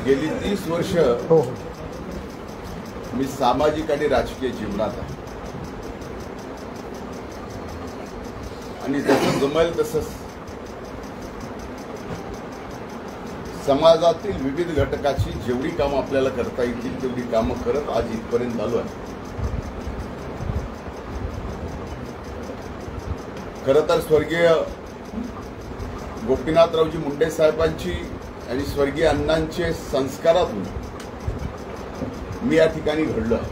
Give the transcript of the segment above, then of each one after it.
गेली 30 वर्ष मी सामाजिक आणि राजकीय जीवनात आहे आणि जसं जमेल तसं समाजातील विविध घटकाची जेवढी कामं आपल्याला करता येतील तेवढी कामं करत आज इथपर्यंत आलो आहे। खरं तर स्वर्गीय गोपीनाथरावजी मुंडे साहेबांची आणि स्वर्गीय अण्णांचे संस्कारातून मी या ठिकाणी घडलो आहे।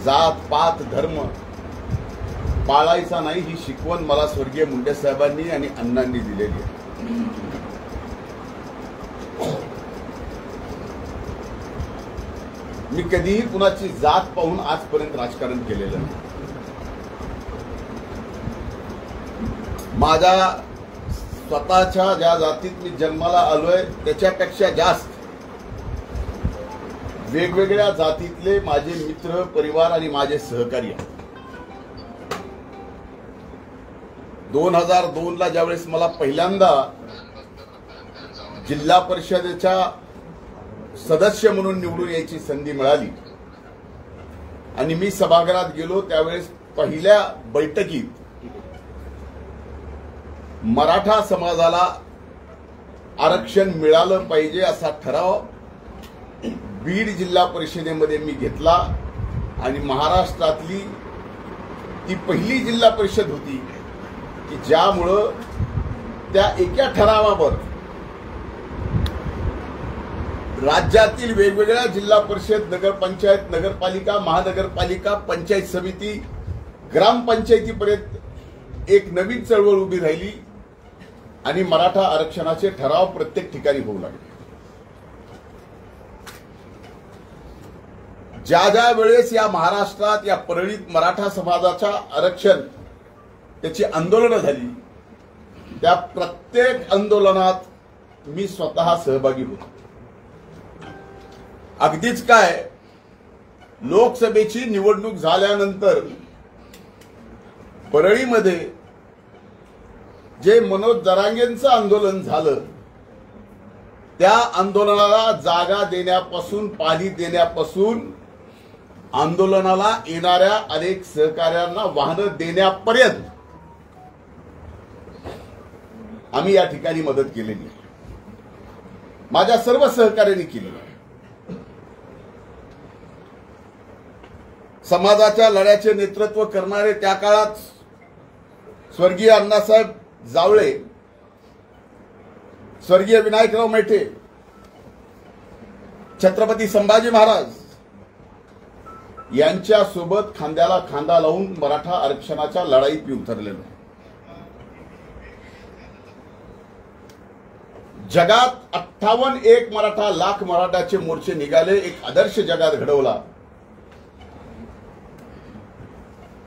जात पात धर्म पाळायचा नाही ही शिकवण मला स्वर्गीय मुंडे साहेबांनी आणि अण्णांनी दिलेली आहे। मी कधीही कुणाची जात पाहून आजपर्यंत राजकारण केलेलं नाही। माझ्या स्वतःच्या ज्या जातीत मी जन्माला आलोय त्याच्यापेक्षा जास्त वेगवेगळ्या जातीतले माझे मित्र परिवार आणि माझे सहकारी आहेत। 2002 ला ज्यावेळेस मला पहिल्यांदा जिल्हा परिषदेच्या सदस्य म्हणून निवडून यायची संधी मिळाली आणि मी सभागृहात गेलो त्यावेळेस पहिल्या बैठकीत मराठा समाजाला आरक्षण मिळालं पाहिजे असा ठराव बीड जिल्हा परिषदेमध्ये मी घेतला आणि महाराष्ट्रातली ती पहिली जिल्हा परिषद होती की ज्यामुळं त्या एका ठरावावर राज्यातील वेगवेगळ्या जिल्हा परिषद नगरपंचायत नगरपालिका महानगरपालिका पंचायत समिती ग्रामपंचायतीपर्यंत एक नवीन चळवळ उभी राहिली आणि मराठा आरक्षणाचे ठराव प्रत्येक ठिकाणी होऊ लागले। ज्या ज्या वेळेस या महाराष्ट्रात या परळीत मराठा समाजाच्या आरक्षण त्याची आंदोलनं झाली त्या प्रत्येक आंदोलनात मी स्वतः सहभागी होतो। अगदीच काय लोकसभेची निवडणूक झाल्यानंतर परळीमध्ये जे मनोज जरांगेंचं आंदोलन झालं त्या आंदोलनाला जागा देण्यापासून पाणी देण्यापासून आंदोलनाला येणाऱ्या अनेक सहकार्यांना वाहनं देण्यापर्यंत आम्ही या ठिकाणी मदत केलेली आहे। माझ्या सर्व सहकार्यांनी केली आहे। समाजाच्या लढ्याचे नेतृत्व करणारे त्या काळात स्वर्गीय अण्णासाहेब जावळे स्वर्गीय विनायकराव मेटे छत्रपती संभाजी महाराज यांच्या सोबत खांद्याला खांदा लावून मराठा आरक्षणाच्या लढाईत मी उतरलेलो। जगात 58 मराठा लाख मराठाचे मोर्चे निघाले। एक आदर्श जगात घडवला।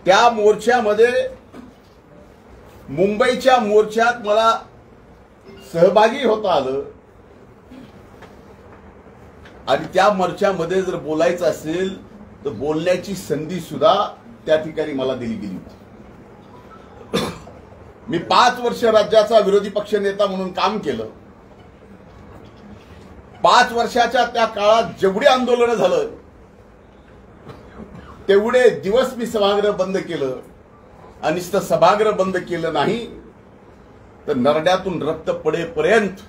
त्या मोर्चामध्ये मुंबईच्या मोर्चात मला सहभागी होता आलं आणि त्या मोर्चामध्ये जर बोलायचं असेल तर बोलण्याची संधी सुद्धा त्या ठिकाणी मला दिली गेली होती। मी 5 वर्ष राज्याचा विरोधी पक्ष नेता म्हणून काम केलं। 5 वर्षाच्या त्या काळात जेवढी आंदोलनं झालं तेवढे दिवस मी सभागृह बंद केलं आणि नुसतं सभागृह बंद केलं नाही तर नरड्यातून रक्त पडेपर्यंत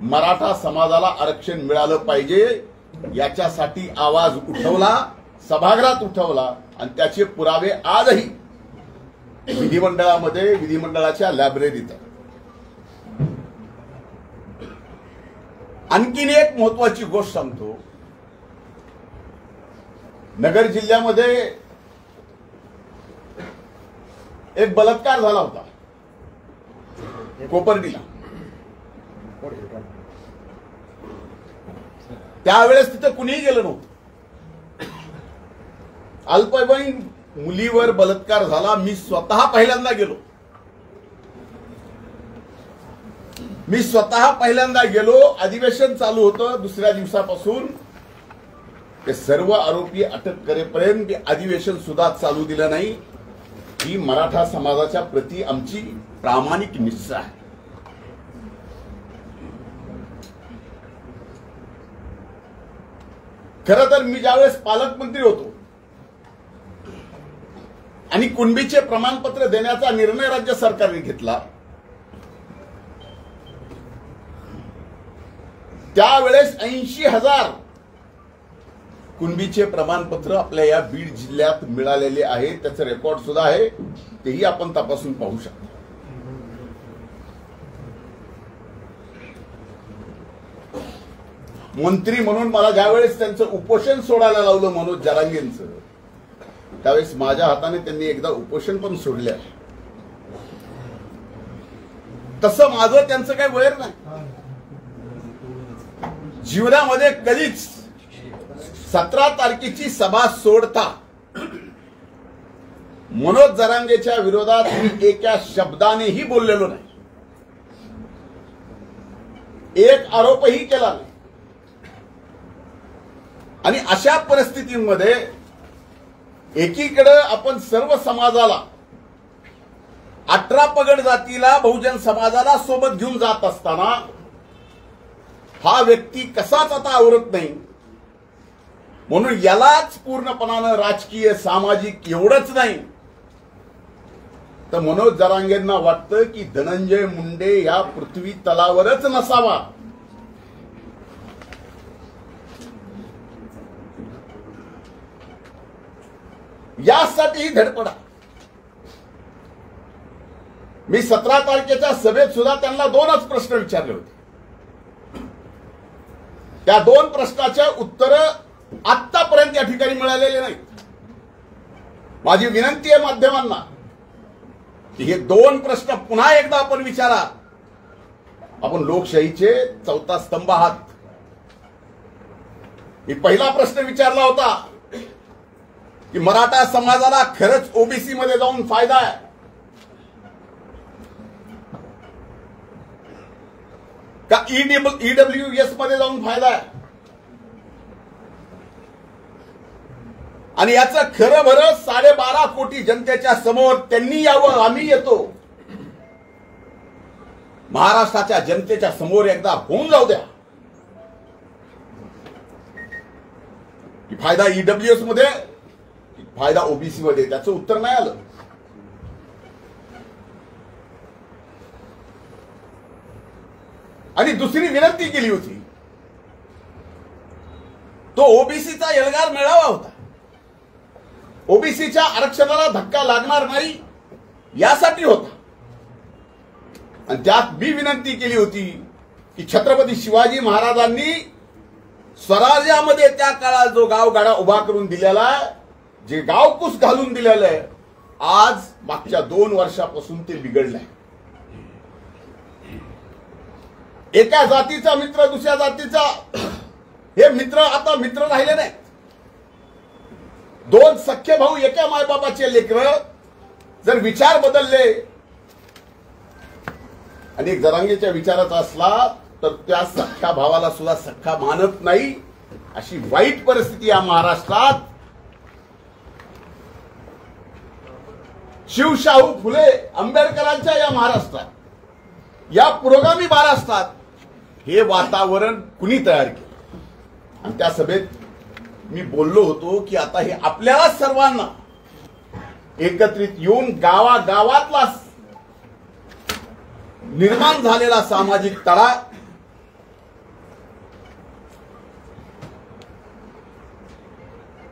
मराठा समाजाला आरक्षण मिळालं पाहिजे याच्यासाठी आवाज उठवला, सभागृहात उठवला आणि त्याचे पुरावे आजही विधिमंडळामध्ये विधिमंडळाच्या लायब्ररीत आहेत। आणखीन एक महत्वाची गोष्ट सांगतो। नगर जिल्ह्यामध्ये एक बलात्कार झाला होता कोपर्डीला। त्यावेळेस तिथे कुणीही गेलं नव्हतं। अल्पवयीन मुलीवर बलात्कार झाला। मी स्वतः पहिल्यांदा गेलो। अधिवेशन चालू होतं। दुसऱ्या दिवसापासून ते सर्व आरोपी अटक करेपर्यंत अधिवेशन सुद्धा चालू दिलं नाही। ही मराठा समाजाच्या प्रती आमची प्रामाणिक निष्ठा आहे। खरं तर मी ज्यावेळेस पालकमंत्री होतो आणि कुणबीचे प्रमाणपत्र देण्याचा निर्णय राज्य सरकारने घेतला, त्यावेळेस 80,000 कुणबीचे प्रमाणपत्र आपल्या या बीड जिल्ह्यात मिळालेले आहे. त्याचं रेकॉर्ड सुद्धा आहे, तेही आपण तपासून पाहू शकतो. मंत्री म्हणून मला ज्यावेळेस त्यांचं उपोषण सोडायला लावलं मनोज जरांगेंचं, त्यावेळेस माझ्या हाताने त्यांनी एकदा उपोषण पण सोडलं. तसं माझं त्यांचं काही वैर नाही. जीवनामध्ये कधीच 17 तारखेची सभा सोडता मनोज जरांगेच्या विरोधात मी एका शब्दानेही बोललेलो नाही, एक आरोपही केला नाही. आणि अशा परिस्थितीमध्ये एकीकडे आपण सर्व समाजाला, 18 पगड जातीला, बहुजन समाजाला सोबत घेऊन जात असताना हा व्यक्ती कसाच आता आवरत नाही. म्हणून यालाच पूर्णपणानं राजकीय, सामाजिक एवढंच नाही तर मनोज जरांगेंना वाटतं की धनंजय मुंडे या पृथ्वी तलावरच नसावा. यासाठीही धडपडा. मी 17 तारखेच्या सभेत सुद्धा त्यांना 2च प्रश्न विचारले होते. त्या 2 प्रश्नाच्या उत्तर आतापर्यंत या ठिकाणी मिळालेले नाहीत. माझी विनंती आहे माध्यमांना की हे 2 प्रश्न पुन्हा एकदा आपण विचारा. आपण लोकशाहीचे 4था स्तंभ आहात. मी पहिला प्रश्न विचारला होता की मराठा समाजाला खरंच ओबीसी मध्ये जाऊन फायदा आहे का ईडब्ल्यूएस मध्ये जाऊन फायदा आहे, आणि याचं खरं भरं 12.5 कोटी जनतेच्या समोर त्यांनी यावं, आम्ही येतो. महाराष्ट्राच्या जनतेच्या समोर एकदा होऊन जाऊ द्या की फायदा ईडब्ल्यूएस मध्ये, फायदा ओबीसी मध्ये. त्याचं उत्तर नाही आलं. आणि दुसरी विनंती केली होती, तो ओबीसीचा एल्गार मेळावा होता. ओबीसीच्या आरक्षणाला धक्का लागणार नाही यासाठी होता. आणि त्यात मी विनंती केली होती की छत्रपती शिवाजी महाराजांनी स्वराज्यामध्ये त्या काळात जो गावगाडा उभा करून दिलेला आहे, जे गावकुस घालून दिलेलं आहे, आज मागच्या 2 वर्षापासून ते बिघडलंय. एका जातीचा मित्र दुसऱ्या जातीचा, हे मित्र आता मित्र राहिले नाही. 2 सख्खे भाऊ एका मायबापाचे लेकर जर विचार बदलले आणि एक जरांगेच्या विचाराचा असला तर त्या सख्खा भावाला सुद्धा सख्खा मानत नाही. अशी वाईट परिस्थिती या महाराष्ट्रात, शिवशाहू फुले आंबेडकरांच्या या महाराष्ट्रात, या पुरोगामी महाराष्ट्रात हे वातावरण कुणी तयार केलं. आणि त्या सभेत मी बोललो होतो की आता हे आपल्याला सर्वांना एकत्रित येऊन गावागावातला निर्माण झालेला सामाजिक तळा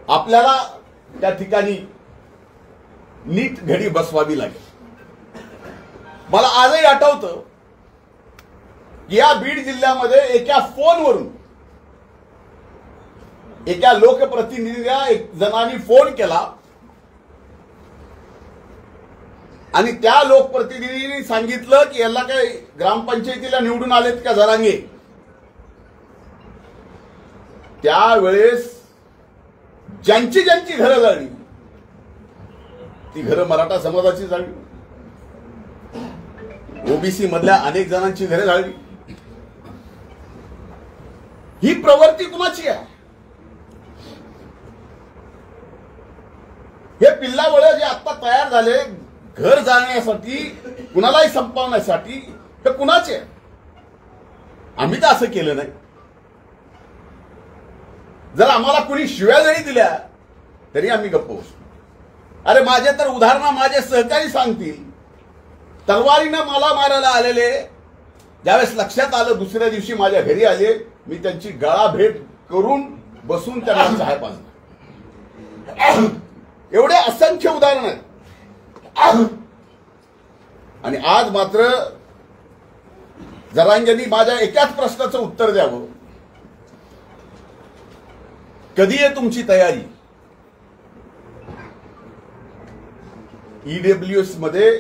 आपल्याला त्या ठिकाणी नीट घडी बसवावी लागेल. मला आजही आठवतं की या बीड जिल्ह्यामध्ये एका फोनवरून एका लोकप्रतिनिधीला एक जणांनी फोन केला आणि त्या लोकप्रतिनिधींनी सांगितलं की याला काय ग्रामपंचायतीला निवडून आलेत का जरांगे. त्यावेळेस ज्यांची ज्यांची घरं जाळली ती घरं मराठा समाजाची जाळली, ओबीसी मधल्या अनेक जणांची घरे जाळली. ही प्रवृत्ती कुणाची आहे? हे पिल्लावळे जे आता तयार झाले घर जाळण्यासाठी, कुणालाही संपवण्यासाठी, हे कुणाचे? आम्ही तर असं केलं नाही. जर आम्हाला कुणी शिव्या जरी दिल्या तरी आम्ही गप्प बसतो. अरे माझे तर उदाहरण माझे सहकारी सांगतील, तलवारीनं मला मारायला आलेले ज्यावेळेस लक्षात आलं, दुसऱ्या दिवशी माझ्या घरी आले, मी त्यांची गळा भेट करून बसून त्यांना चहा पाजला. एवढे असंख्य उदाहरण आहेत. आणि आज मात्र जरांगेंनी माझ्या एकाच प्रश्नाचं उत्तर द्यावं, कधी आहे तुमची तयारी? ईडब्ल्यूएस मध्ये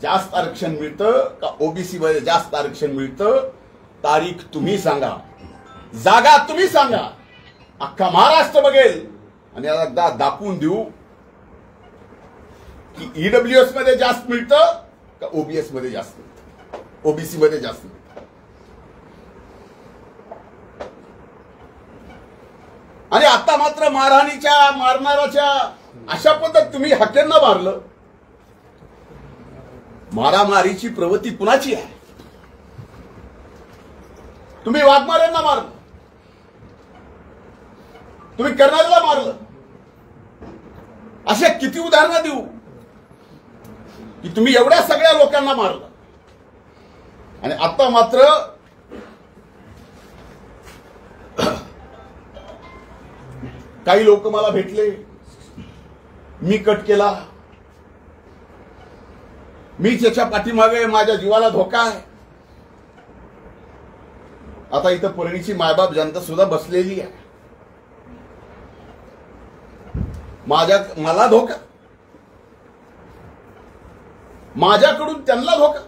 जास्त आरक्षण मिळतं का ओबीसी मध्ये जास्त आरक्षण मिळतं? तारीख तुम्ही सांगा, जागा तुम्ही सांगा. अख्खा महाराष्ट्र बघेल आणि एकदा दाखवून देऊ की ईडब्ल्यूएस मध्ये जास्त मिळतं का ओबीएस मध्ये जास्त मिळतं, ओबीसी मध्ये जास्त मिळतं. आणि आता मात्र मारहाणीच्या मारणाराच्या अशा पद्धत तुम्ही हक्यांना मारलं. मारामारीची प्रवृत्ती कुणाची आहे? तुम्ही वाघमाऱ्यांना मारलं, तुम्ही कर्नालला मारलं. असे किती उदाहरणं देऊ की तुम्ही एवढ्या सगळ्या लोकांना मारलं. आणि आता मात्र काही लोक मला भेटले, मी कट केला, मी त्याच्या पाठीमागे, माझ्या जीवाला धोका आहे. आता इथं परळीची मायबाप जनता सुद्धा बसलेली आहे. मला धोका, माझ्याकडून त्यांना धोका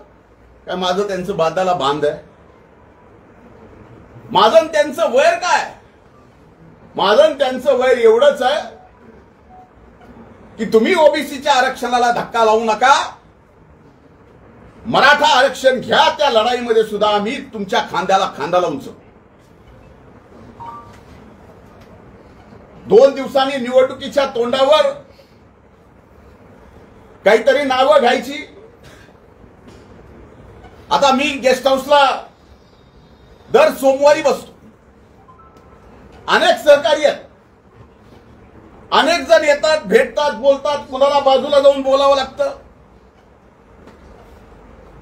काय? माझं त्यांचं बांधाला बांध आहे? माझं त्यांचं वैर काय? माझं त्यांचं वैर एवढंच आहे की तुम्ही ओबीसीच्या आरक्षणाला धक्का लावू नका, मराठा आरक्षण घ्या. त्या लढाईमध्ये सुद्धा आम्ही तुमच्या खांद्याला खांदा लावून चढू. 2 दिवसांनी निवडणुकीच्या तोंडावर काहीतरी नावं घ्यायची. आता मी गेस्ट हाऊसला दर सोमवारी बसतो. अनेक सहकारी आहेत, अनेक जण येतात, भेटतात, बोलतात. कुणाला बाजूला जाऊन बोलावं लागतं.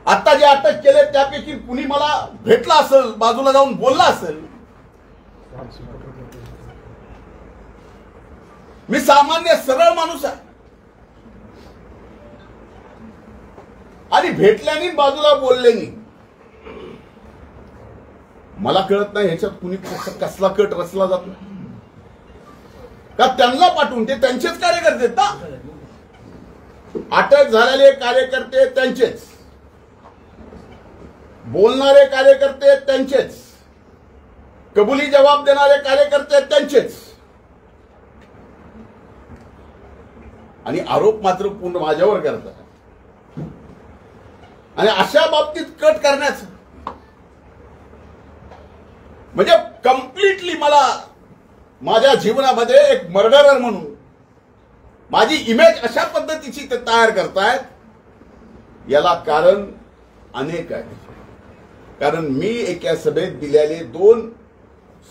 आता जे अटक केले त्यापैकी कुणी मला भेटला असेल, बाजूला जाऊन बोलला असेल. मी सामान्य सरळ माणूस आहे आणि भेटल्याने बाजूला बोलल्याने मला कळत नाही ह्याच्यात कुणी कसला कट रचला जातो का? त्यांना पाठवून ते त्यांचेच कार्यकर्ते ना, अटक झालेले कार्यकर्ते त्यांचेच, बोलणारे कार्यकर्ते त्यांचेच, कबुली जबाब देणारे कार्यकर्ते त्यांचेच. आणि आरोप मात्र पूर्ण माझ्यावर करतात. आणि अशा बाबतीत कट करण्याचं म्हणजे कम्प्लिटली मला माझ्या जीवनामध्ये एक मर्डरर म्हणून माझी इमेज अशा पद्धतीची ते तयार करतायत. याला कारण अनेक आहे. कारण मी एका सभेत दिलेले 2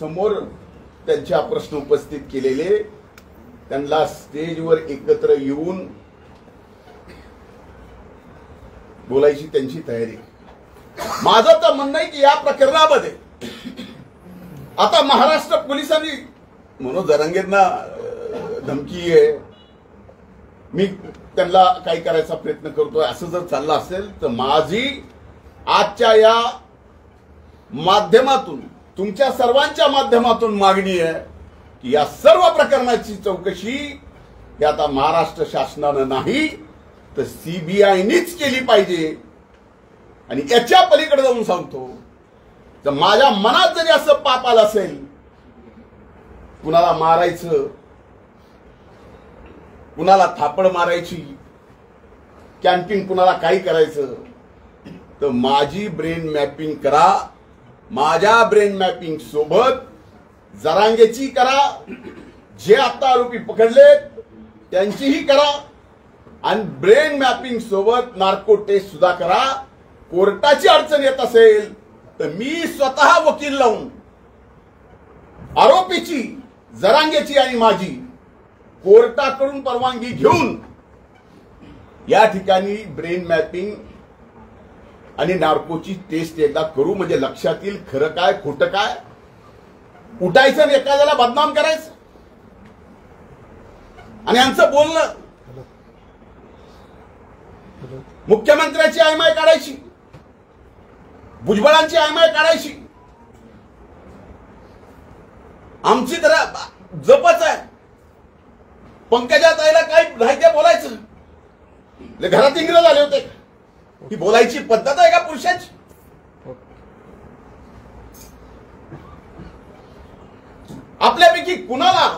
समोर त्यांच्या प्रश्न उपस्थित केलेले, त्यांना स्टेजवर एकत्र येऊन बोलायची त्यांची तयारी. माझं तर म्हणणं आहे की या प्रकरणामध्ये आता महाराष्ट्र पोलिसांनी मनोज जरांगेंना धमकी आहे, मी त्यांना काही करायचा प्रयत्न करतोय, असं जर चाललं असेल तर माझी आजच्या या माध्यमातून, तुमच्या सर्वांच्या माध्यमातून मागणी आहे की या सर्व प्रकरणाची चौकशी ही आता महाराष्ट्र शासनानं नाही तर सीबीआयनीच केली पाहिजे. आणि याच्या पलीकडे जाऊन सांगतो, जर माझ्या मनात जरी असं पाप आलं असेल, कुणाला मारायचं, कुणाला थापड मारायची, कॅम्पिंग कुणाला काही करायचं, तर माझी ब्रेन मॅपिंग करा. माझ्या ब्रेन मॅपिंग सोबत जरांगेची करा, जे आता आरोपी पकडलेत त्यांचीही करा, आणि ब्रेन मॅपिंग सोबत नार्को टेस्ट सुद्धा करा. कोर्टाची अडचण येत असेल तर मी स्वतः वकील लावून आरोपीची जरांगेची आणि माझी कोर्टाकडून परवानगी घेऊन या ठिकाणी ब्रेन मॅपिंग आणि नार्कोची टेस्ट एकदा करू, म्हणजे लक्षात येईल खरं काय खोटं काय. उठायचं आणि एखाद्याला बदनाम करायचं आणि आमचं बोलणं मुख्यमंत्र्याची आयमाय काढायची, भुजबळांची आयमाय काढायची. आमची तर जपच आहे. पंकजा ताईला काय राहायचं बोलायचं, घरात इंग्रज आले होते. ही बोलायची पद्धत आहे का पुरुषाची? आपल्यापैकी कुणाला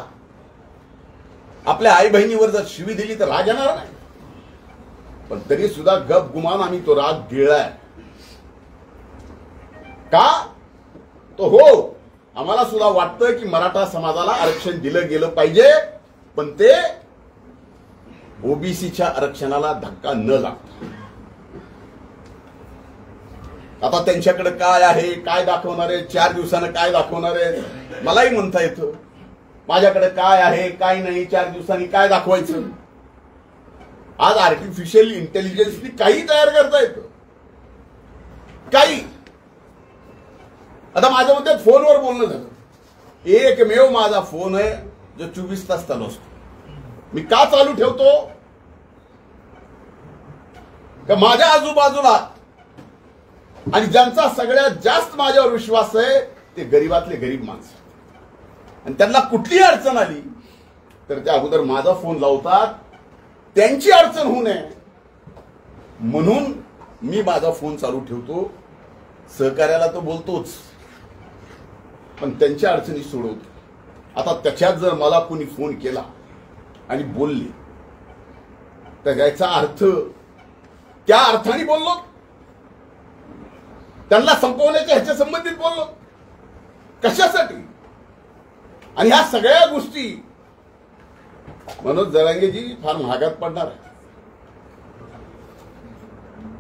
आपल्या आई बहिणीवर जर शिवी दिली तर राग येणार नाही, पण तरी सुद्धा गप गुमान आम्ही तो राग गिळलाय. का तो हो, आम्हाला सुद्धा वाटतं की मराठा समाजाला आरक्षण दिलं गेलं पाहिजे, पण ते ओबीसीच्या आरक्षणाला धक्का न लागता. आता त्यांच्याकडे काय आहे, काय दाखवणार आहे, 4 दिवसानं काय दाखवणार आहे मलाही म्हणता येतं. माझ्याकडे काय आहे काय नाही, 4 दिवसांनी काय दाखवायचं. आज आर्टिफिशियल इंटेलिजन्सनी काही तयार करता येतं, काही. आता माझ्या मध्ये फोनवर बोलणं झालं, एकमेव माझा फोन आहे जो 24 तास चालू असतो. मी का चालू ठेवतो? का माझ्या आजूबाजूला आणि ज्यांचा सगळ्यात जास्त माझ्यावर विश्वास आहे ते गरीबातले गरीब माणसं, आणि त्यांना कुठलीही अडचण आली तर त्या अगोदर माझा फोन लावतात, त्यांची अडचण होऊ नये म्हणून मी माझा फोन चालू ठेवतो. सहकार्याला तो बोलतोच, पण त्यांच्या अडचणी सोडवतो. आता त्याच्यात जर मला कोणी फोन केला आणि बोलले तर याचा अर्थ त्या अर्थाने बोललो, त्यांना संपवण्याच्या ह्याच्या संबंधित बोललो, कशासाठी? आणि ह्या सगळ्या गोष्टी मनोज जरांगेजी फार महागात पडणार आहे.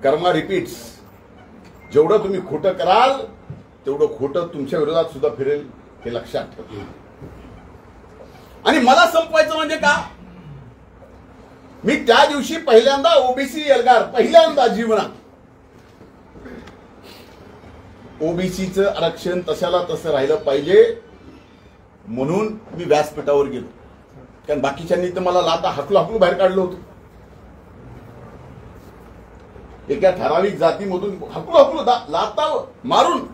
कर्मा रिपीट्स. जेवढं तुम्ही खोटं कराल तेवढं खोटं तुमच्या विरोधात सुद्धा फिरेल, हे लक्षात ठेवा. आणि मला संपवायचं म्हणजे का? मी त्या दिवशी पहिल्यांदा ओबीसी एल्गार, पहिल्यांदा जीवनात ओबीसीचं आरक्षण तशाला तसं राहिलं पाहिजे म्हणून मी व्यासपीठावर गेलो. कारण बाकीच्यांनी तर मला लाता हाकलू बाहेर काढलं होतं. एका ठराविक जातीमधून हाकलू लाता मारून,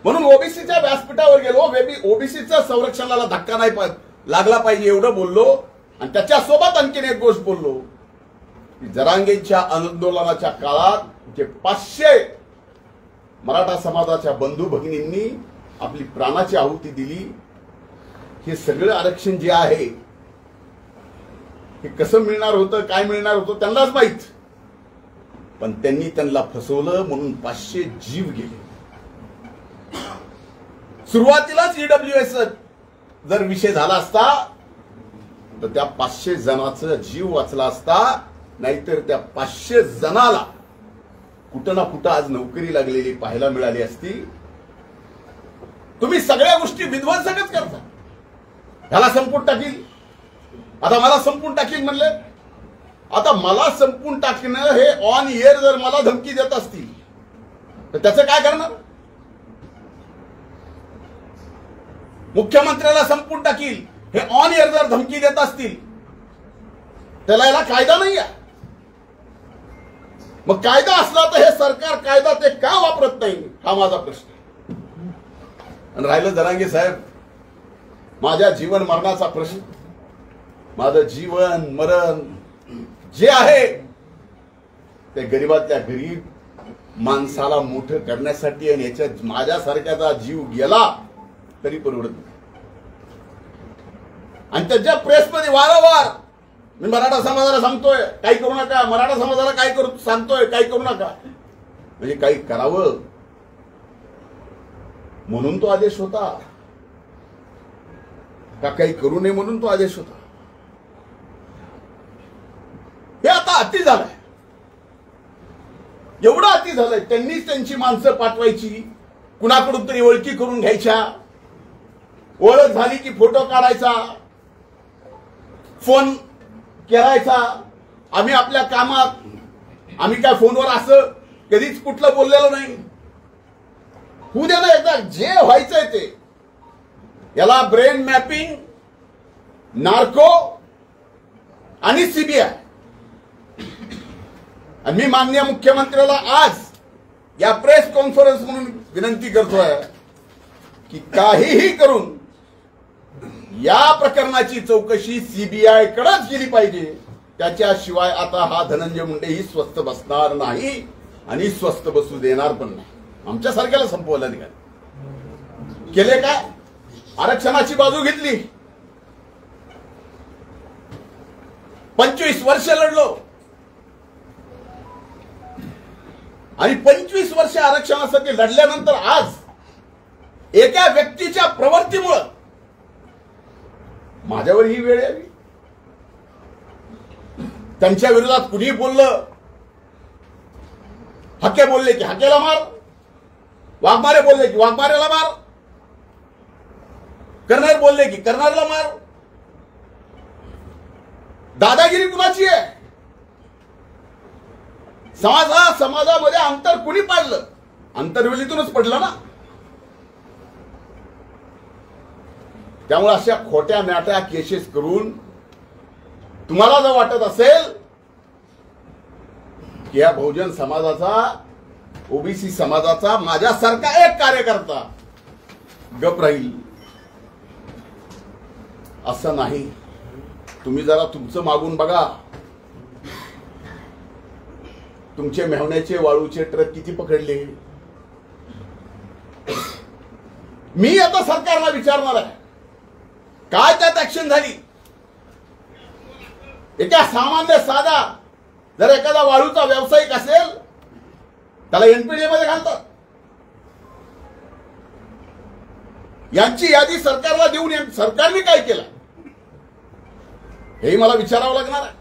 म्हणून ओबीसीच्या व्यासपीठावर गेलो. ओबीसीच्या संरक्षणाला धक्का नाही लागला पाहिजे एवढं बोललो. आणि त्याच्यासोबत आणखीन एक गोष्ट बोललो की जरांगेंच्या आंदोलनाच्या काळात जे 500 मराठा समाजाच्या बंधू भगिनींनी आपली प्राणाची आहुती दिली, हे सगळं आरक्षण जे आहे हे कसं मिळणार होतं, काय मिळणार होतं त्यांनाच माहित, पण त्यांनी त्यांना फसवलं म्हणून 500 जीव गेले. सुरुवातीलाच ईडब्ल्यूएस जर विषय झाला असता तर त्या 500 जणांचा जीव वाचला असता, नाहीतर त्या 500 जणाला कुठं ना कुठं आज नोकरी लागलेली पाहायला मिळाली असती. तुम्ही सगळ्या गोष्टी विध्वंसकच करता. ह्याला संपून टाकील, आता मला संपून टाकील म्हणले. आता मला संपून टाकणं हे ऑन एअर जर मला धमकी देत असतील तर त्याचं काय करणार? मुख्यमंत्र्याला संपून टाकील हे ऑन एअर जर धमकी देत असतील त्याला याला कायदा नाही आहे. मग कायदा असला तर हे सरकार कायदा ते का वापरत नाही हा माझा प्रश्न. आणि राहिलं जरांगे साहेब, माझ्या जीवन मरणाचा प्रश्न, माझं जीवन मरण जे आहे ते गरीबातल्या गरीब माणसाला मोठं करण्यासाठी, आणि याच्यात माझ्यासारख्याचा जीव गेला तरी परवडत नाही. आणि त्याच्या प्रेसमध्ये वारंवार मी मराठा समाजाला सांगतोय काही करू नका, मराठा समाजाला काय करू सांगतोय काही करू नका, म्हणजे काही करावं म्हणून तो आदेश होता का काही करू नये म्हणून तो आदेश होता? हे आता अति झालंय, एवढं अति झालंय. त्यांनीच त्यांची माणसं पाठवायची, कुणाकडून तरी ओळखी करून घ्यायच्या, ओळख झाली की फोटो काढायचा, फोन करायचा. आम्ही आपल्या कामात, आम्ही काय फोनवर असं कधीच कुठलं बोललेलं नाही. होऊ दे ना एकदा, जे व्हायचंय ते. याला ब्रेन मॅपिंग, नार्को आणि सीबीआय. आणि मी माननीय मुख्यमंत्र्याला आज या प्रेस कॉन्फरन्स म्हणून विनंती करतोय की काहीही करून या प्रकरणाची चौकशी सीबीआय कडेच गेली पाहिजे. त्याच्याशिवाय आता हा धनंजय मुंडेही स्वस्थ बसणार नाही आणि स्वस्थ बसू देणार पण नाही. आमच्या सारख्याला संपवलं निघाल. केले काय? आरक्षणाची बाजू घेतली. 25 वर्ष लढलो आणि 25 वर्ष आरक्षणासाठी लढल्यानंतर आज एका व्यक्तीच्या प्रवृत्तीमुळे माझ्यावर ही वेळ आली. त्यांच्या विरोधात कुणी बोललं, हक्के बोलले की हक्केला मार, वाघमारे बोलले की वाघमारेला मार, करणार बोलले की करणारला मार. दादागिरी कुणाची आहे? समाजामध्ये अंतर कुणी पाडलं? अंतर्वेलीतूनच पडलं ना. त्यामुळे अशा खोट्या नाट्या केसेस करून तुम्हाला जर वाटत असेल की या बहुजन समाजाचा, ओबीसी समाजाचा माझ्यासारखा एक कार्यकर्ता गप राहील, असं नाही. तुम्ही जरा तुमचं मागून बघा. तुमचे मेहण्याचे वाळूचे ट्रक किती पकडले? मी आता सरकारला विचारणार आहे, काय त्यात ऍक्शन झाली? एका सामान्य साधा जर एखादा वाळूचा व्यावसायिक असेल त्याला एनपीडीए मध्ये घालतात. यांची यादी सरकारला देऊन सरकारने काय केलं हेही मला विचारावं लागणार आहे.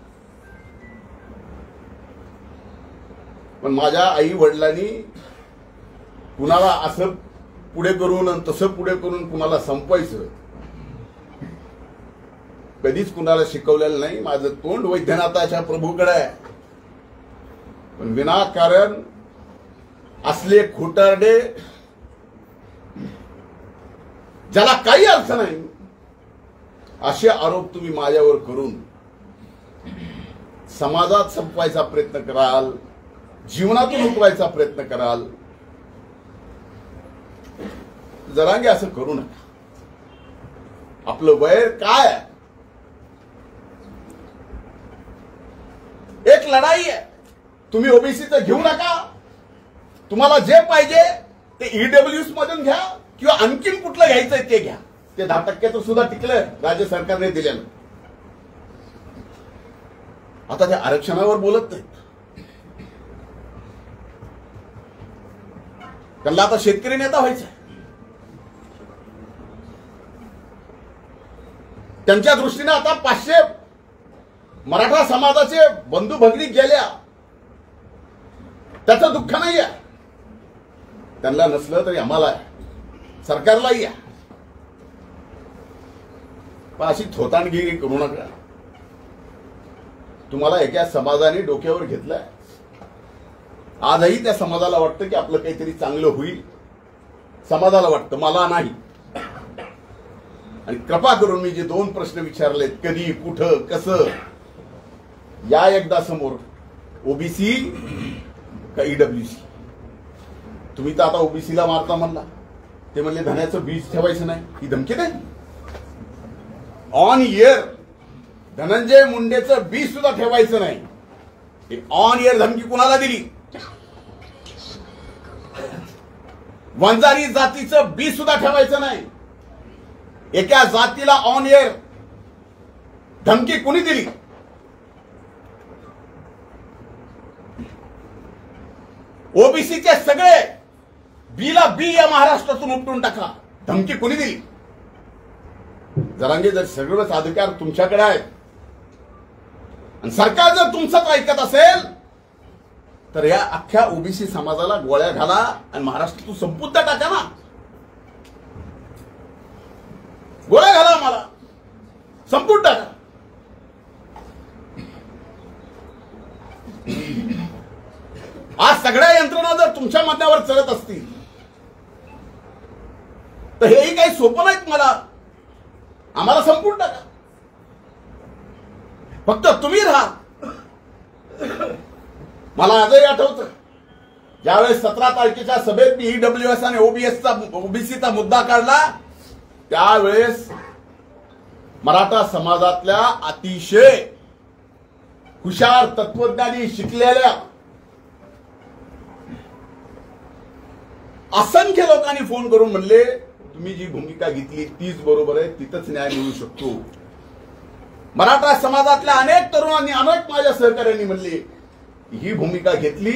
पण माझ्या आई वडिलांनी कुणाला असं पुढे करून आणि तसं पुढे करून कुणाला संपवायचं कधीच कुणाला शिकवलेलं नाही. माझं तोंड वैद्यनाथाच्या प्रभूकडे आहे. पण विनाकारण असले खोटारडे, ज्याला काही अर्थ नाही, असे आरोप तुम्ही माझ्यावर करून समाजात संपवायचा प्रयत्न कराल, जीवनातून उठवायचा प्रयत्न कराल. जरांगे असं करू नका. आपलं वैर काय? एक लढाई आहे. तुम्ही ओबीसीचं घेऊ नका. तुम्हाला जे पाहिजे ते ईडब्ल्यूएस मधून घ्या किंवा आणखीन कुठलं घ्यायचंय ते घ्या. ते 10% सुद्धा टिकलं राज्य सरकारने दिल्यानं. आता त्या आरक्षणावर बोलत नाहीत. त्यांना आता शेतकरी नेता व्हायचा. त्यांच्या दृष्टीने आता 500 मराठा समाजाचे बंधू भगिनी गेल्या, त्याचं दुःख नाही आहे. त्यांना नसलं तरी आम्हाला आहे, सरकारलाही आहे. पण अशी थोतांडगिरी करू नका. तुम्हाला एका समाजाने डोक्यावर घेतलंय. आजही त्या समाजाला वाटतं की आपलं काहीतरी चांगलं होईल. समाजाला वाटतं, मला नाही. आणि कृपा करून मी जे 2 प्रश्न विचारलेत, कधी, कुठं, कसं, या एकदा समोर. ओबीसी का ईडब्ल्यूसी? तुम्ही तर आता ओबीसीला मारता म्हणला. ते म्हणले धन्याचं बीज ठेवायचं नाही. ही धमकी नाही. ऑन इयर धनंजय मुंडेचं बीज सुद्धा ठेवायचं नाही. ऑन इयर धमकी कुणाला दिली? वंजारी जातीचं बीज सुद्धा ठेवायचं नाही. एका जातीला ऑन इयर धमकी कुणी दिली? ओबीसीचे सगळे बीला बी या महाराष्ट्रातून उपटून टाका. धमकी कुणी दिली? जरांगे, जर सगळंच अधिकार तुमच्याकडे आहेत आणि सरकार जर तुमचंच ऐकत असेल तर या अख्ख्या ओबीसी समाजाला गोळ्या घाला आणि महाराष्ट्रातून संपूर्ण टाका ना. संपून टाका. आज सगळ्या यंत्रणा जर तुमच्या म्हणण्यावर चालत असतील तर हेही काही सोपं नाहीत. आम्हाला संपून टाका. फक्त तुम्ही राहा. मला आजही आठवतं ज्यावेळेस 17 तारखेच्या सभेत मी ईडब्ल्यूएस आणि ओबीसीचा मुद्दा काढला त्यावेळेस मराठा समाजातल्या अतिशय हुशार तत्वज्ञानी शिकलेल्या असंख्य लोकांनी फोन करून म्हणले तुम्ही जी भूमिका घेतली तीच बरोबर आहे, तिथंच न्याय मिळू शकतो. मराठा समाजातल्या अनेक तरुणांनी अनेक माझ्या सहकार्यांनी म्हणले ही भूमिका घेतली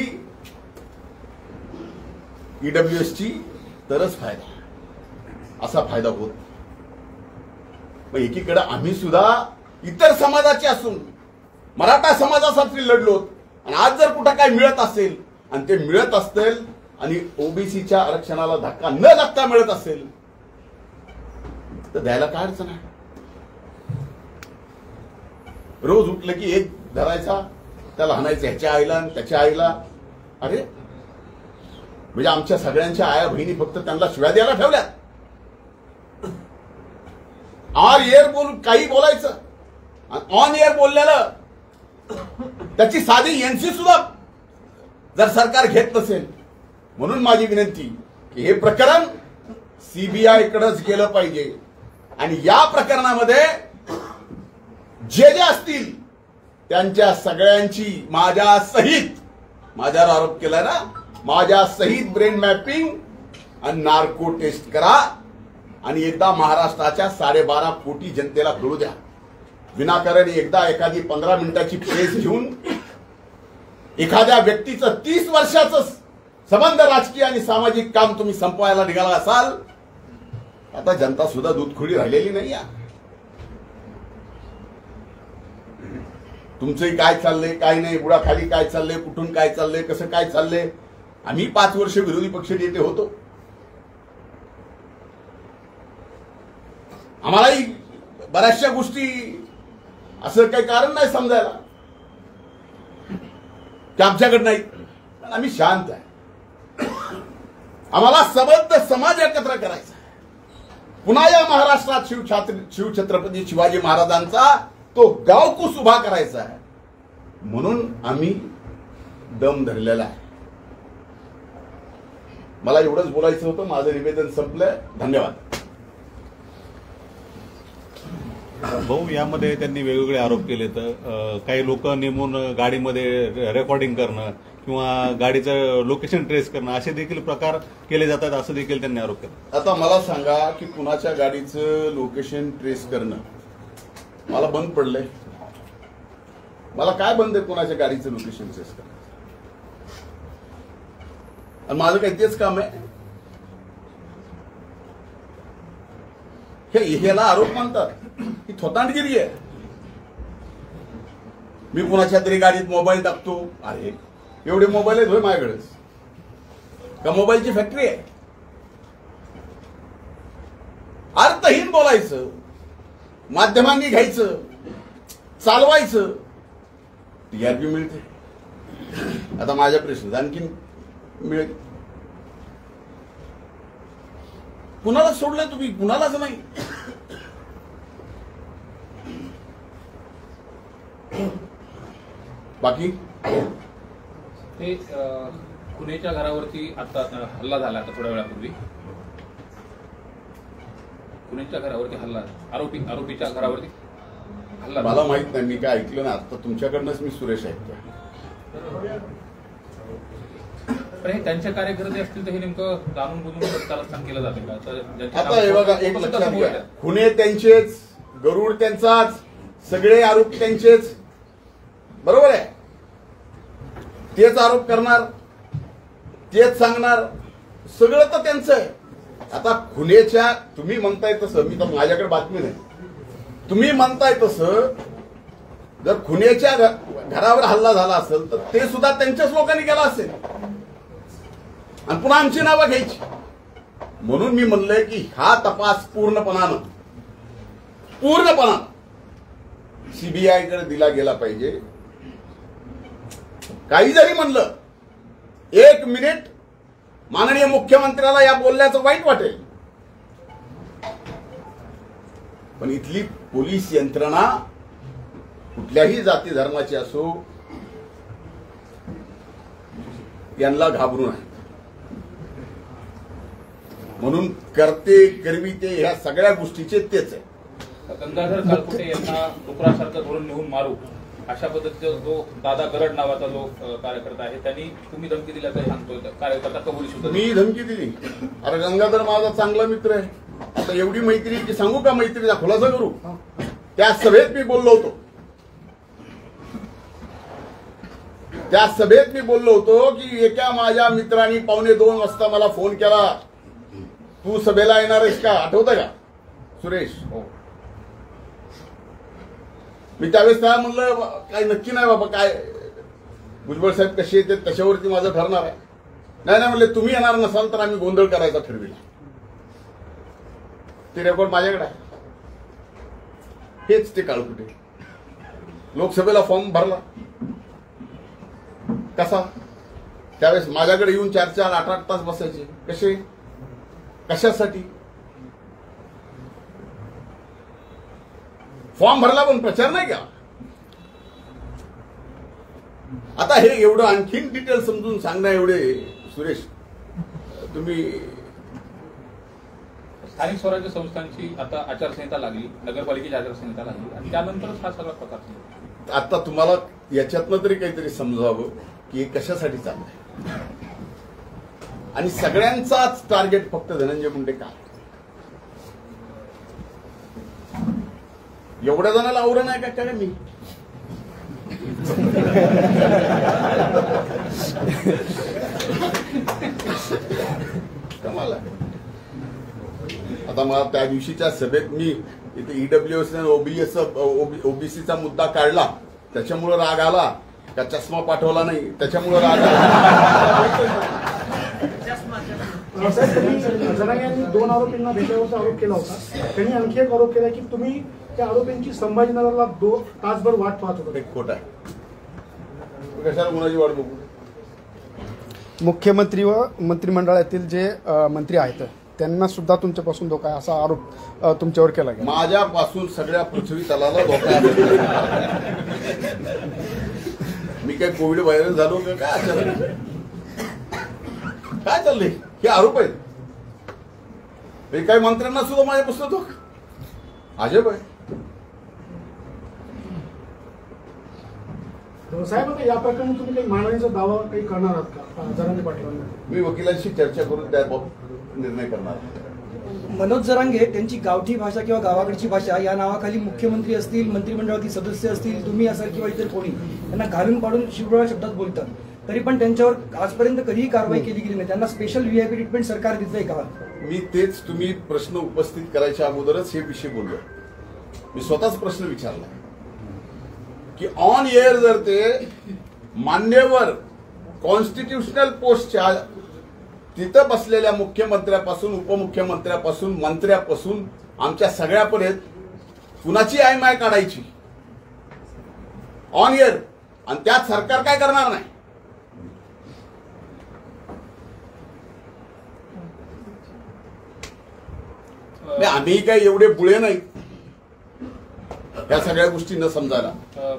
ईडब्ल्यूएसची तरच फायदा, असा फायदा होत. मग एकीकडे आम्ही सुद्धा इतर समाजाचे असून मराठा समाजासाठी लढलो आणि आज जर कुठं काय मिळत असेल आणि ते मिळत असतील आणि ओबीसीच्या आरक्षणाला धक्का न लागता मिळत असेल तर द्यायला काय अडचण आहे. रोज उठलं की एक धरायचा, त्याला हाणायचं ह्याच्या आईला आणि त्याच्या आईला. अरे म्हणजे आमच्या सगळ्यांच्या आया बहिणी फक्त त्यांना शिव्या द्यायला ठेवल्यात. ऑन एअर काही बोलायचं, ऑन एअर बोललेलं त्याची साधी एनसी सुद्धा जर सरकार घेत नसेल. म्हणून माझी विनंती की हे प्रकरण सीबीआय कडेच गेलं पाहिजे आणि या प्रकरणामध्ये जे जे असतील त्यांच्या सगळ्यांची माझ्या सहित, माझ्यावर आरोप केलाय ना, माझ्या सहित ब्रेन मॅपिंग आणि नार्को टेस्ट करा आणि एकदा महाराष्ट्राच्या 12.5 कोटी जनतेला कळू द्या. विनाकारण एकदा एखादी 15 मिनिटाची प्रेस घेऊन एखाद्या व्यक्तीचं 30 वर्षाचं संबंध राजकीय आणि सामाजिक काम तुम्ही संपवायला निघाला असाल. आता जनता सुद्धा दूधखोडी राहिलेली नाही. तुमचंही काय चाललंय काय नाही, बुडाखाली काय चाललंय, कुठून काय चाललंय, कसं काय चाललंय. आम्ही 5 वर्ष विरोधी पक्ष नेते होतो. आम्हालाही बऱ्याचशा गोष्टी असं काही कारण नाही समजायला की आमच्याकडे नाही. आम्ही शांत आहे. आम्हाला सबंध समाज एकत्र करायचा. पुन्हा या महाराष्ट्रात शिवछत्रपती शिवाजी महाराजांचा तो गावकूस उभा करायचा आहे. म्हणून आम्ही दम धरलेला आहे. मला एवढंच बोलायचं होतं. माझं निवेदन संपलंय. धन्यवाद. भाऊ, यामध्ये त्यांनी वेगवेगळे आरोप केले. तर काही लोक नेमून गाडीमध्ये रेकॉर्डिंग करणं किंवा गाडीचं लोकेशन ट्रेस करणं असे देखील प्रकार केले जातात, असं देखील त्यांनी आरोप केला. आता मला सांगा की कुणाच्या गाडीचं लोकेशन ट्रेस करणं मला बंद पडलंय. मला काय बंद आहे कुणाच्या गाडीचं लोकेशन ट्रेस करणं? आणि माझं काही तेच काम आहे. ह्याला आरोप म्हणतात ही थोतांडगिरी आहे. मी कुणाच्या तरी गाडीत मोबाईल टाकतो. अरे एवढे मोबाईल आहेत होय माझ्याकडेच का मोबाईलची फॅक्टरी आहे? अर्थहीन बोलायचं, माध्यमांनी घ्यायचं, चालवायचं, टीआरपी मिळते. आता माझ्या प्रश्न आणखी मिळेल. कुणाला सोडलंय तुम्ही? कुणालाच नाही. बाकी ते खुनेच्या घरावरती आता हल्ला झाला. आता थोड्या वेळापूर्वी खुनेच्या घरावरती हल्ला, आरोपीच्या घरावरती हल्ला. मला माहित नाही, मी काय ऐकलं ना. आता तुमच्याकडनंच मी सुरेश ऐकतोय. पण हे त्यांचे कार्यकर्ते असतील तर हे नेमकं जाणून बुजून कारस्थान केलं जाते का? आता हे बघा, एक लक्षात घ्या, खुने त्यांचेच, गरुड त्यांचाच, सगळे आरोप त्यांचेच. बरोबर आहे. तेच आरोप करणार, तेच सांगणार, सगळं तर त्यांचं आहे. आता खुनेच्या तुम्ही म्हणताय तसं, मी तर माझ्याकडे बातमी नाही, तुम्ही म्हणताय तसं जर खुनेच्या घरावर हल्ला झाला असेल तर ते सुद्धा त्यांच्याच लोकांनी केला असेल आणि पुन्हा आमची नावं घ्यायची. म्हणून मी म्हणलंय की हा तपास पूर्णपणानं सीबीआयकडे दिला गेला पाहिजे. काही जरी म्हणलं, 1 मिनिट माननीय मुख्यमंत्र्याला या बोलण्याचं वाईट वाटेल, पण इथली पोलीस यंत्रणा कुठल्याही जाती धर्माची असो, यांना घाबरून आहे. म्हणून करते करविते ह्या सगळ्या गोष्टीचे तेच आहे. गंगाधर कालकुटे यांना डुकरासारखं धरून नेऊन मारू अशा पद्धतीचा जो दादा गरड नावाचा जो कार्यकर्ता आहे, त्यांनी तुम्ही धमकी दिल्याचं सांगतोय. कार्यकर्ता कबुली सुद्धा मी धमकी दिली? अरे गंगाधर माझा चांगला मित्र आहे. आता एवढी मैत्री की सांगू का, मैत्रीचा खुलासा करू? त्या सभेत मी बोललो होतो, त्या सभेत मी बोललो होतो की एका माझ्या मित्रांनी 1:45 वाजता मला फोन केला, तू सभेला येणार आहेस का? आठवतं का सुरेश? हो. मी त्यावेळेस त्याला म्हणलं काय नक्की नाही बाबा, काय भुजबळ साहेब कसे येते त्याच्यावरती माझं ठरणार आहे. नाही म्हणले, तुम्ही येणार नसाल तर आम्ही गोंधळ करायचा ठरविला. ते रेकॉर्ड माझ्याकडे आहे. हेच ते काळकुटे लोकसभेला फॉर्म भरला कसा, त्यावेळेस माझ्याकडे येऊन 4-4, 8-8 तास बसायचे. कसे, कशासाठी? फॉर्म भरला पण प्रचार नाही का? आता हे एवढं आणखीन डिटेल समजून सांगण्या एवढे सुरेश तुम्ही. स्थानिक स्वराज्य संस्थांची आता आचारसंहिता लागली, नगरपालिकेची आचारसंहिता लागली आणि त्यानंतरच हा सगळा प्रकार झाला. आता तुम्हाला याच्यातनं तरी काहीतरी समजावं की हे कशासाठी चाललंय, आणि सगळ्यांचाच टार्गेट फक्त धनंजय मुंडे का? एवढ्या जणांना आवरण आहे का काय? मी कमाल आहे. आता मला त्या दिवशीच्या सभेत मी इथे ईडब्ल्यूएस ओबीसीचा मुद्दा काढला, त्याच्यामुळे राग आला का? चष्मा पाठवला नाही त्याच्यामुळे राग आला. जरांगे यांनी 2 आरोपींना भेटल्याचा आरोप केला होता. त्यांनी आणखी एक आरोप केला की तुम्ही त्या आरोपींची संभाजीनगरला 2 तासभर वाट पाहत होता. एक खोट आहे. कशाला कोणाची वाट बघू? मुख्यमंत्री व मंत्रिमंडळातील जे मंत्री आहेत त्यांना सुद्धा तुमच्यापासून धोका आहे असा आरोप तुमच्यावर केला गेला. माझ्यापासून सगळ्या पृथ्वी तलाला धोका आहे. मी काय कोविड व्हायरल झालो का काय? अचानक काय चाललंय? हे आरोप आहेत. हे काही मंत्र्यांना सुद्धा माझ्यापासून धोका. अजब आहे. साहेब, या प्रकरणी तुम्ही काही मानहानीचा दावा काही करणार आहात का जरांगे पाटलांना? मी वकिलांशी चर्चा करून त्याबाबत निर्णय करणार. मनोज जरांगे त्यांची गावठी भाषा किंवा गावाकडची भाषा या नावाखाली मुख्यमंत्री असतील, मंत्रिमंडळातील सदस्य असतील, तुम्ही असाल किंवा इतर कोणी त्यांना घालून पाडून शिवबळ शब्दात बोलतात, तरी पण त्यांच्यावर आजपर्यंत कधीही कारवाई केली गेली नाही. त्यांना स्पेशल व्हीआयपी ट्रीटमेंट सरकार देतंय का? मी तेच, तुम्ही प्रश्न उपस्थित करायच्या अगोदरच हे विषय बोललो. मी स्वतःच प्रश्न विचारला की ऑन एअर जर ते मान्यवर कॉन्स्टिट्युशनल पोस्टच्या तिथं बसलेल्या मुख्यमंत्र्यापासून, उपमुख्यमंत्र्यापासून, मंत्र्यापासून आमच्या सगळ्यापर्यंत कुणाची आयमाय काढायची ऑन एअर, आणि त्यात सरकार काय करणार नाही? आम्ही काय एवढे बुळे नाही या सगळ्या गोष्टी न समजायला.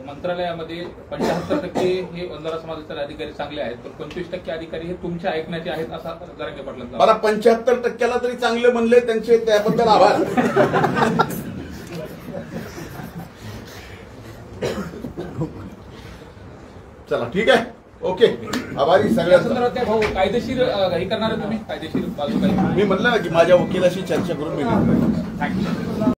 मंत्रालयामध्ये 75% हे बंजारा समाजाचे अधिकारी चांगले आहेत, पण 25% अधिकारी हे तुमच्या ऐकण्याचे आहेत असा जरांगे पाटलांचा. मला 75%ला तरी चांगले म्हणले, त्यांचे त्याबद्दल आभार. चला ठीक आहे, ओके, आभारी सगळ्यांचा. भाऊ कायदेशीर हे करणार तुम्ही, कायदेशीर बाजू काही? मी म्हणलं ना की माझ्या वकिलाशी चर्चा करून मी थँक्यू.